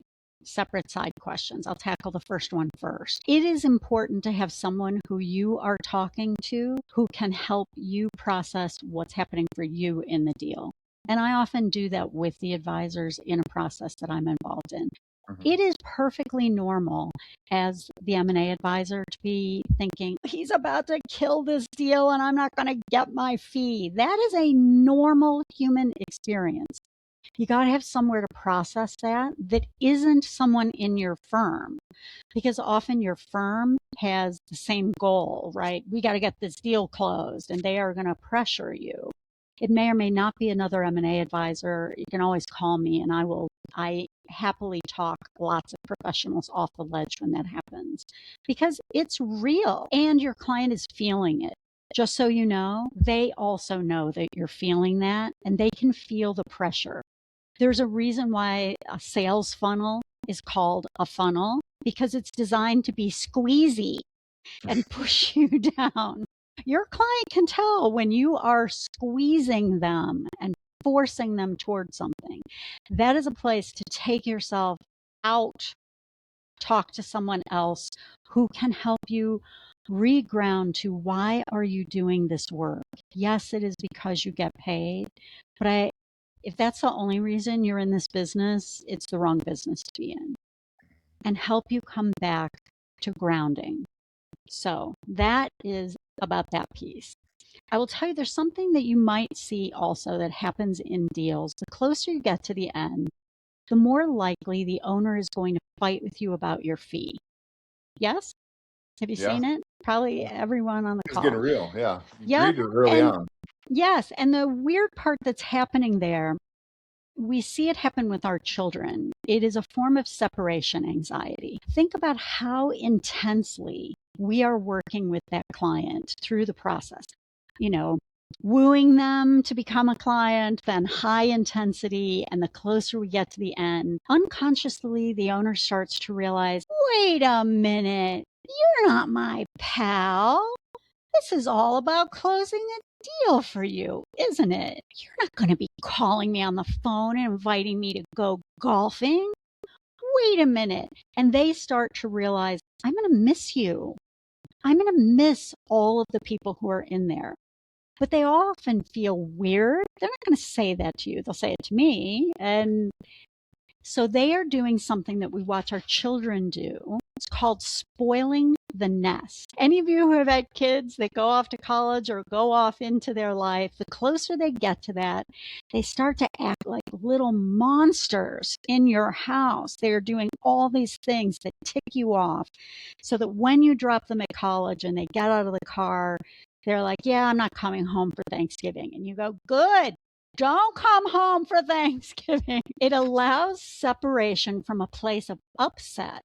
separate side questions. I'll tackle the first one first. It is important to have someone who you are talking to who can help you process what's happening for you in the deal. And I often do that with the advisors in a process that I'm involved in. It is perfectly normal as the M&A advisor to be thinking, he's about to kill this deal and I'm not going to get my fee. That is a normal human experience. You got to have somewhere to process that isn't someone in your firm, because often your firm has the same goal, right? We got to get this deal closed and they are going to pressure you. It may or may not be another M&A advisor. You can always call me and I happily talk lots of professionals off the ledge when that happens because it's real and your client is feeling it. Just so you know, they also know that you're feeling that and they can feel the pressure. There's a reason why a sales funnel is called a funnel because it's designed to be squeezy and push you down. Your client can tell when you are squeezing them and forcing them towards something. That is a place to take yourself out, talk to someone else who can help you reground to why are you doing this work? Yes, it is because you get paid, but if that's the only reason you're in this business, it's the wrong business to be in. And help you come back to grounding. So that is about that piece. I will tell you there's something that you might see also that happens in deals. The closer you get to the end, the more likely the owner is going to fight with you about your fee. Yes? Have you seen it? Probably everyone on the It's call. getting real. Yeah. Yeah. Read it early on. Yes. And the weird part that's happening there, we see it happen with our children. It is a form of separation anxiety. Think about how intensely we are working with that client through the process. You know, wooing them to become a client, then high intensity. And the closer we get to the end, unconsciously, the owner starts to realize, wait a minute, you're not my pal. This is all about closing a deal for you, isn't it? You're not going to be calling me on the phone and inviting me to go golfing. Wait a minute. And they start to realize, I'm going to miss you. I'm going to miss all of the people who are in there. But they often feel weird. They're not going to say that to you. They'll say it to me. And so they are doing something that we watch our children do. It's called spoiling the nest. Any of you who have had kids that go off to college or go off into their life, the closer they get to that, they start to act like little monsters in your house. They're doing all these things that tick you off so that when you drop them at college and they get out of the car, they're like, yeah, I'm not coming home for Thanksgiving. And you go, good. Don't come home for Thanksgiving. It allows separation from a place of upset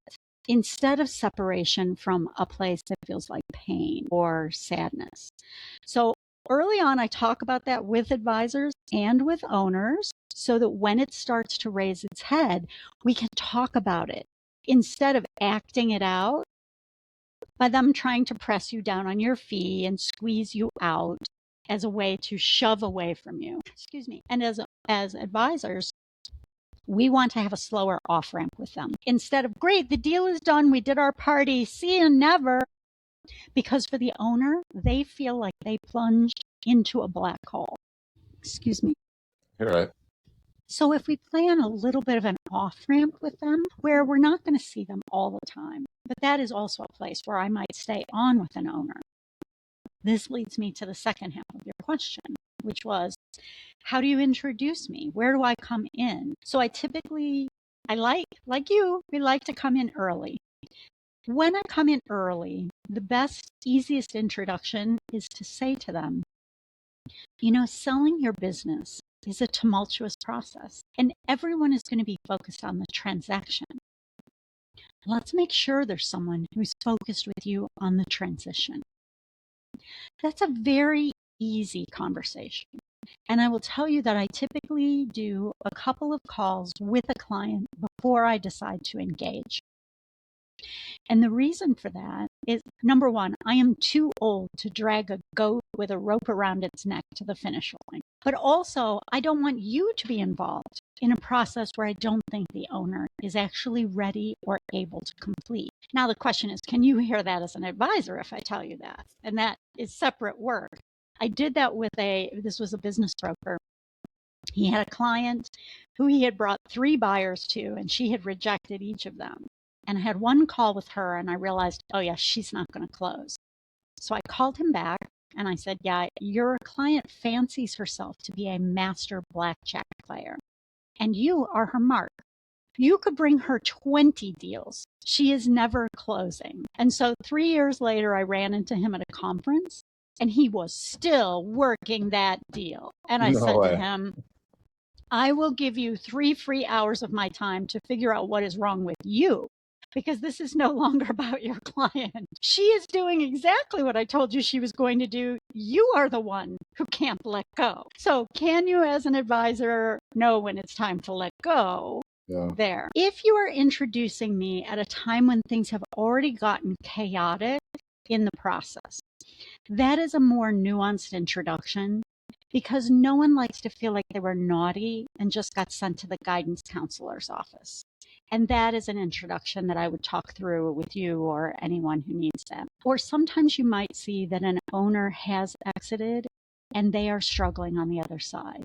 instead of separation from a place that feels like pain or sadness. So early on, I talk about that with advisors and with owners so that when it starts to raise its head, we can talk about it instead of acting it out by them trying to press you down on your fee and squeeze you out as a way to shove away from you. Excuse me. And as advisors, we want to have a slower off ramp with them. Instead of, great, the deal is done. We did our party. See you never. Because for the owner, they feel like they plunged into a black hole. Excuse me. You're right. So if we plan a little bit of an off ramp with them where we're not going to see them all the time, but that is also a place where I might stay on with an owner. This leads me to the second half of your question, which was, how do you introduce me? Where do I come in? So I like you, we like to come in early. When I come in early, the best, easiest introduction is to say to them, selling your business is a tumultuous process, and everyone is going to be focused on the transaction. Let's make sure there's someone who's focused with you on the transition. That's a very easy conversation. And I will tell you that I typically do a couple of calls with a client before I decide to engage. And the reason for that is, number one, I am too old to drag a goat with a rope around its neck to the finish line. But also, I don't want you to be involved in a process where I don't think the owner is actually ready or able to complete. Now, the question is, can you hear that as an advisor if I tell you that? And that is separate work. I did that with this was a business broker. He had a client who he had brought 3 buyers to, and she had rejected each of them. And I had one call with her, and I realized, oh, yeah, she's not going to close. So I called him back, and I said, yeah, your client fancies herself to be a master blackjack player, and you are her mark. You could bring her 20 deals. She is never closing. And so 3 years later, I ran into him at a conference, and he was still working that deal. And I said to him, I will give you 3 free hours of my time to figure out what is wrong with you, because this is no longer about your client. She is doing exactly what I told you she was going to do. You are the one who can't let go. So can you, as an advisor, know when it's time to let go? Yeah. There. If you are introducing me at a time when things have already gotten chaotic in the process, that is a more nuanced introduction, because no one likes to feel like they were naughty and just got sent to the guidance counselor's office. And that is an introduction that I would talk through with you or anyone who needs that. Or sometimes you might see that an owner has exited and they are struggling on the other side.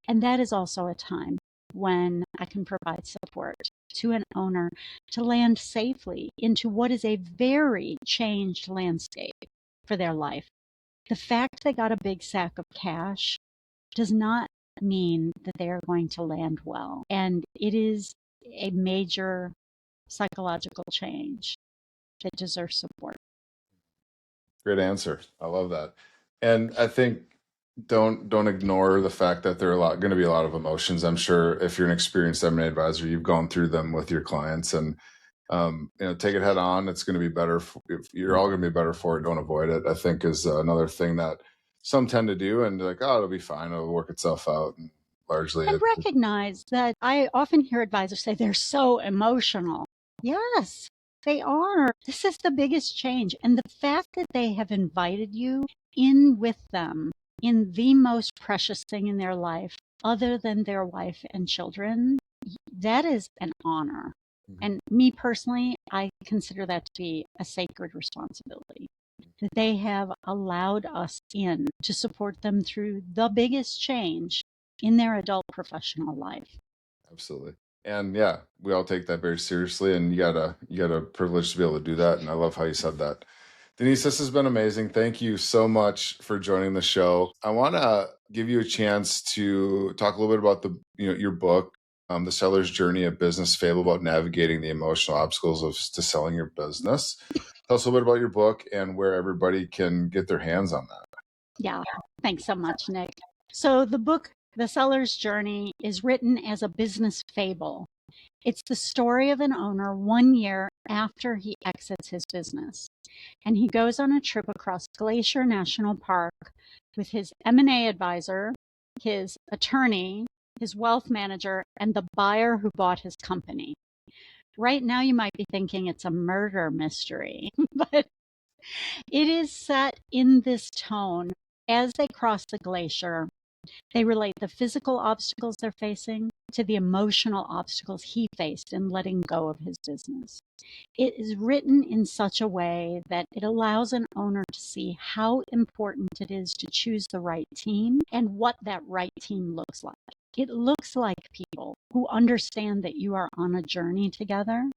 And that is also a time when I can provide support to an owner to land safely into what is a very changed landscape for their life. The fact they got a big sack of cash does not mean that they are going to land well. And it is a major psychological change that deserves support. Great answer. I love that. And I think don't ignore the fact that there are going to be a lot of emotions. I'm sure if you're an experienced M&A advisor, you've gone through them with your clients, and take it head on. It's going to be better. You're all going to be better for it. Don't avoid it, I think, is another thing that some tend to do, and like, oh, it'll be fine. It'll work itself out. And largely, And recognize that I often hear advisors say they're so emotional. Yes, they are. This is the biggest change. And the fact that they have invited you in with them in the most precious thing in their life, other than their wife and children, that is an honor. And me personally, I consider that to be a sacred responsibility, that they have allowed us in to support them through the biggest change in their adult professional life. Absolutely. And yeah, we all take that very seriously, and you got a privilege to be able to do that. And I love how you said that. Denise, this has been amazing. Thank you so much for joining the show. I want to give you a chance to talk a little bit about your book, The Seller's Journey: A Business Fable, about navigating the emotional obstacles to selling your business. Tell us a little bit about your book and where everybody can get their hands on that. Yeah, thanks so much, Nick. So the book, The Seller's Journey, is written as a business fable. It's the story of an owner 1 year after he exits his business. And he goes on a trip across Glacier National Park with his M&A advisor, his attorney, his wealth manager, and the buyer who bought his company. Right now, you might be thinking it's a murder mystery, but it is set in this tone. As they cross the glacier, they relate the physical obstacles they're facing to the emotional obstacles he faced in letting go of his business. It is written in such a way that it allows an owner to see how important it is to choose the right team and what that right team looks like. It looks like people who understand that you are on a journey together.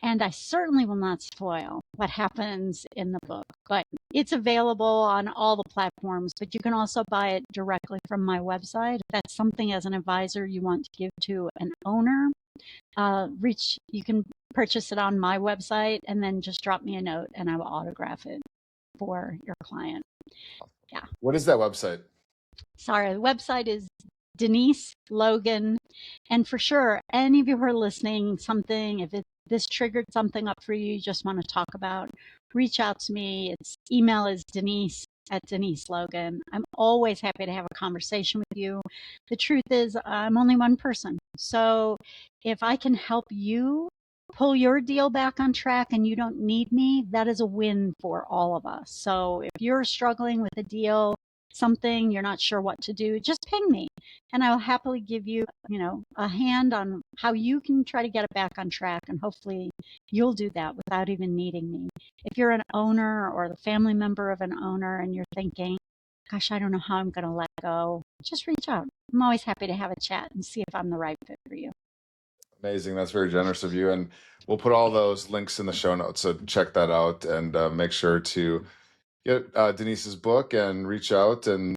And I certainly will not spoil what happens in the book, but it's available on all the platforms, but you can also buy it directly from my website. If that's something as an advisor you want to give to an owner, you can purchase it on my website and then just drop me a note and I will autograph it for your client. Yeah. What is that website? Sorry, the website is Denise Logan. And for sure, any of you who are listening, if this triggered something up for you just want to talk about, reach out to me. Email is Denise@Denise Logan. I'm always happy to have a conversation with you. The truth is, I'm only one person. So if I can help you pull your deal back on track and you don't need me, that is a win for all of us. So if you're struggling with a deal, something you're not sure what to do, just ping me and I'll happily give you, a hand on how you can try to get it back on track. And hopefully you'll do that without even needing me. If you're an owner or the family member of an owner and you're thinking, gosh, I don't know how I'm going to let go, just reach out. I'm always happy to have a chat and see if I'm the right fit for you. Amazing. That's very generous of you. And we'll put all those links in the show notes. So check that out and make sure to get Denise's book and reach out and,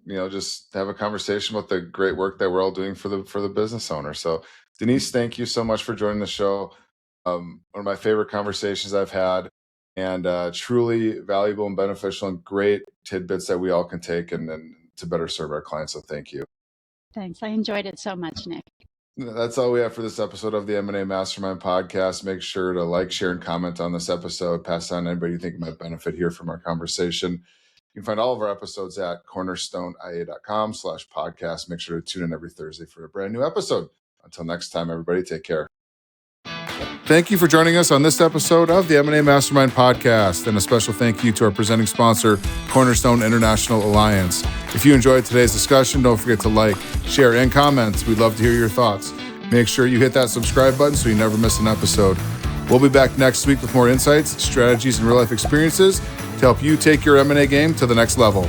just have a conversation about the great work that we're all doing for the business owner. So Denise, thank you so much for joining the show. One of my favorite conversations I've had, and truly valuable and beneficial and great tidbits that we all can take and to better serve our clients. So thank you. Thanks. I enjoyed it so much, Nick. That's all we have for this episode of the M&A Mastermind Podcast. Make sure to like, share, and comment on this episode. Pass on anybody you think might benefit here from our conversation. You can find all of our episodes at cornerstoneia.com/podcast. Make sure to tune in every Thursday for a brand new episode. Until next time, everybody, take care. Thank you for joining us on this episode of the M&A Mastermind Podcast, and a special thank you to our presenting sponsor, Cornerstone International Alliance. If you enjoyed today's discussion, don't forget to like, share, and comment. We'd love to hear your thoughts. Make sure you hit that subscribe button so you never miss an episode. We'll be back next week with more insights, strategies, and real-life experiences to help you take your M&A game to the next level.